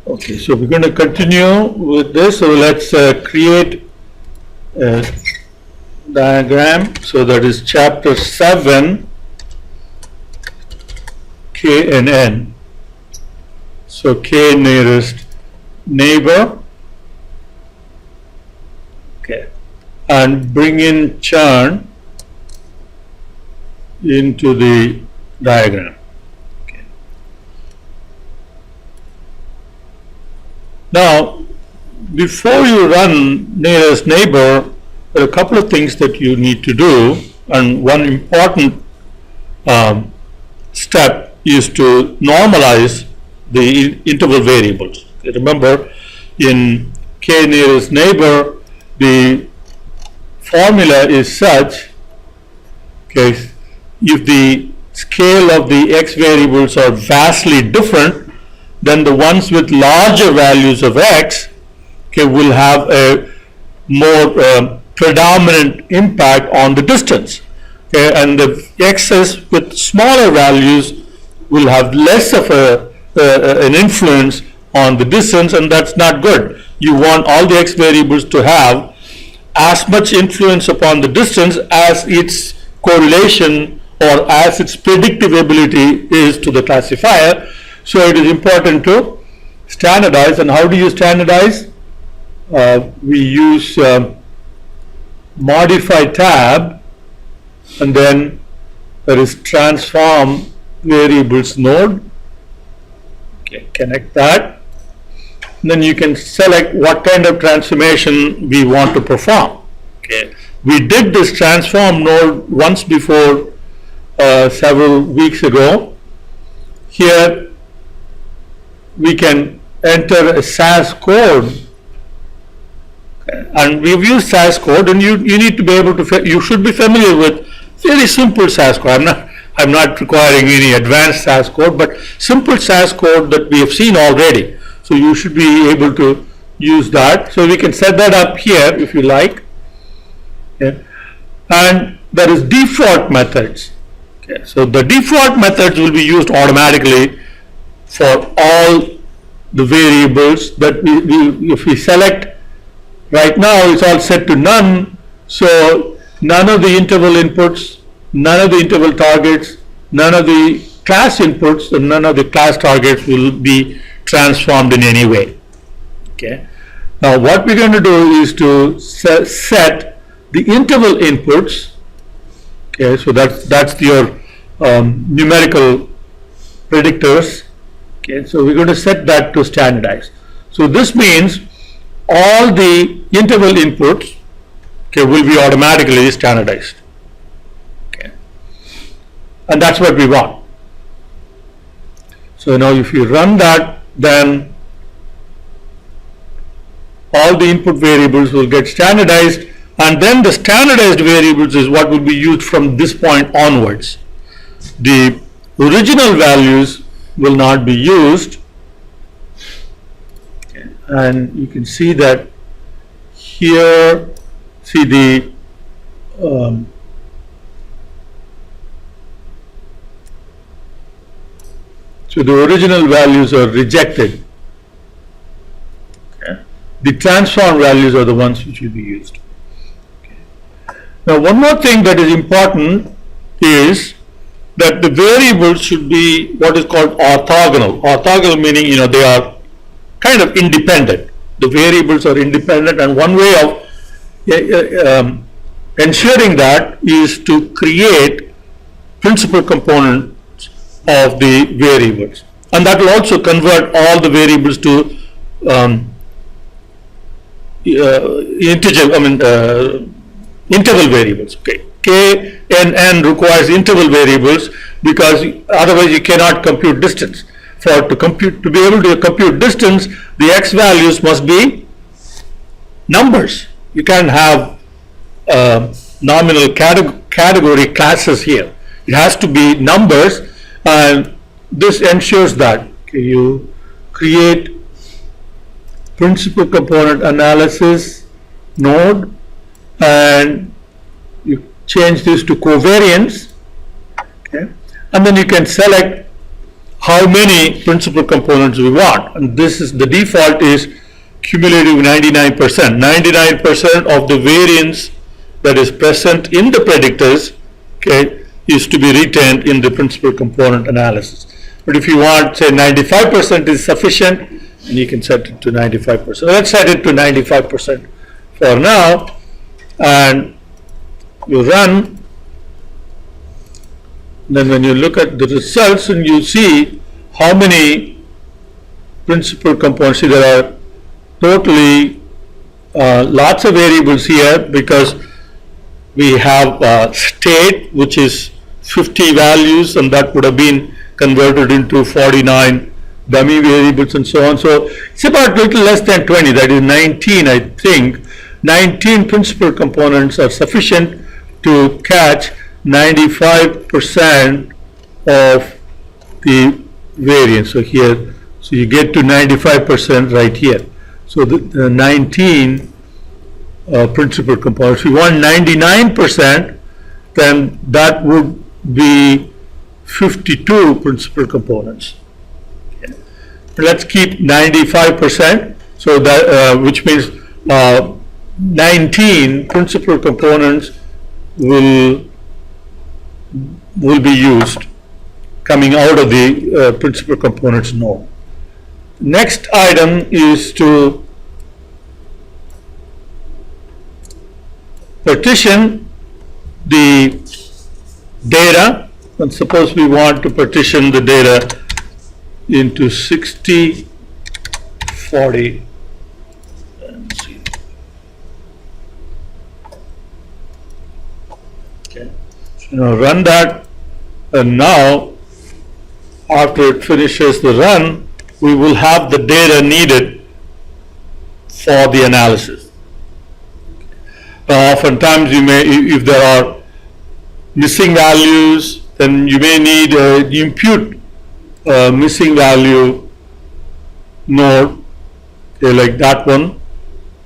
Okay, so we're going to continue with this. So let's create a diagram. So that is chapter 7, K and N. So K nearest neighbor. Okay, and bring in churn into the diagram. Okay. Now, before you run nearest neighbor, there are a couple of things that you need to do, and one important step is to normalize the interval variables. Okay, remember, in K nearest neighbor, the formula is such, okay, if the scale of the x variables are vastly different, then the ones with larger values of x, okay, will have a more predominant impact on the distance. Okay, and the x's with smaller values will have less of an influence on the distance, and that's not good. You want all the x variables to have as much influence upon the distance as its correlation or as its predictability is to the classifier. So it is important to standardize. And how do you standardize? We use modify tab, and then there is transform variables node. Okay, connect that. And then you can select what kind of transformation we want to perform. Okay, we did this transform node once before several weeks ago. Here we can enter a SAS code, okay, and we've used SAS code, and you need to be able to, you should be familiar with very simple SAS code. I'm not requiring any advanced SAS code, but simple SAS code that we have seen already. So you should be able to use that. So we can set that up here if you like. Okay. And there is default methods. Okay. So the default methods will be used automatically for all the variables that if we select right now, it's all set to none. So none of the interval inputs, none of the interval targets, none of the class inputs, and none of the class targets will be transformed in any way. Okay. Now what we're going to do is to set the interval inputs. Okay, so that's your numerical predictors. Okay, so we're going to set that to standardize. So this means all the interval inputs, okay, will be automatically standardized. Okay, and that's what we want. So now if you run that, then all the input variables will get standardized, and then the standardized variables is what will be used from this point onwards. The original values will not be used. Okay. And you can see that here, see the so the original values are rejected. Okay. The transform values are the ones which will be used. Okay. Now one more thing that is important is that the variables should be what is called orthogonal. Orthogonal meaning, they are kind of independent. The variables are independent, and one way of ensuring that is to create principal components of the variables, and that will also convert all the variables to interval variables. Okay. K and N requires interval variables because otherwise you cannot compute distance. To be able to compute distance, the x values must be numbers. You can't have nominal category classes here. It has to be numbers, and this ensures that. Okay, you create principal component analysis node, and you change this to covariance. Okay, and then you can select how many principal components we want. And this is the default is cumulative 99%. 99% of the variance that is present in the predictors, okay, is to be retained in the principal component analysis. But if you want, say 95% is sufficient, and you can set it to 95%. Let's set it to 95% for now, and you run. Then when you look at the results and you see how many principal components, see there are totally lots of variables here, because we have state, which is 50 values, and that would have been converted into 49 dummy variables and so on. So it's about a little less than 20, that is 19, I think. 19 principal components are sufficient to catch 95% of the variance. So here, so you get to 95% right here. So the 19 principal components. If you want 99%, then that would be 52 principal components. Okay. Let's keep 95%. So that which means 19 principal components will be used coming out of the principal components node. Next item is to partition the data, and suppose we want to partition the data into 60, 40, okay. So now run that, and now after it finishes the run, we will have the data needed for the analysis. Now oftentimes you may, if there are missing values, then you may need a impute missing value node, okay, like that one,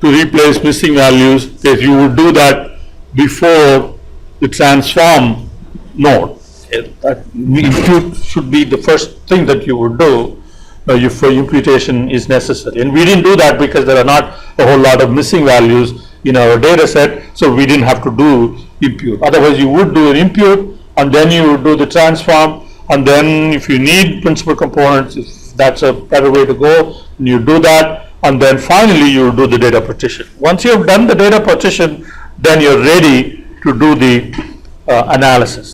to replace missing values. That you would do that before the transform node. Okay, that impute should be the first thing that you would do if imputation is necessary. And we didn't do that because there are not a whole lot of missing values in our data set, so we didn't have to do impute. Otherwise you would do an impute, and then you would do the transform, and then if you need principal components, if that's a better way to go, you do that, and then finally you do the data partition. Once you have done the data partition, then you're ready to do the analysis.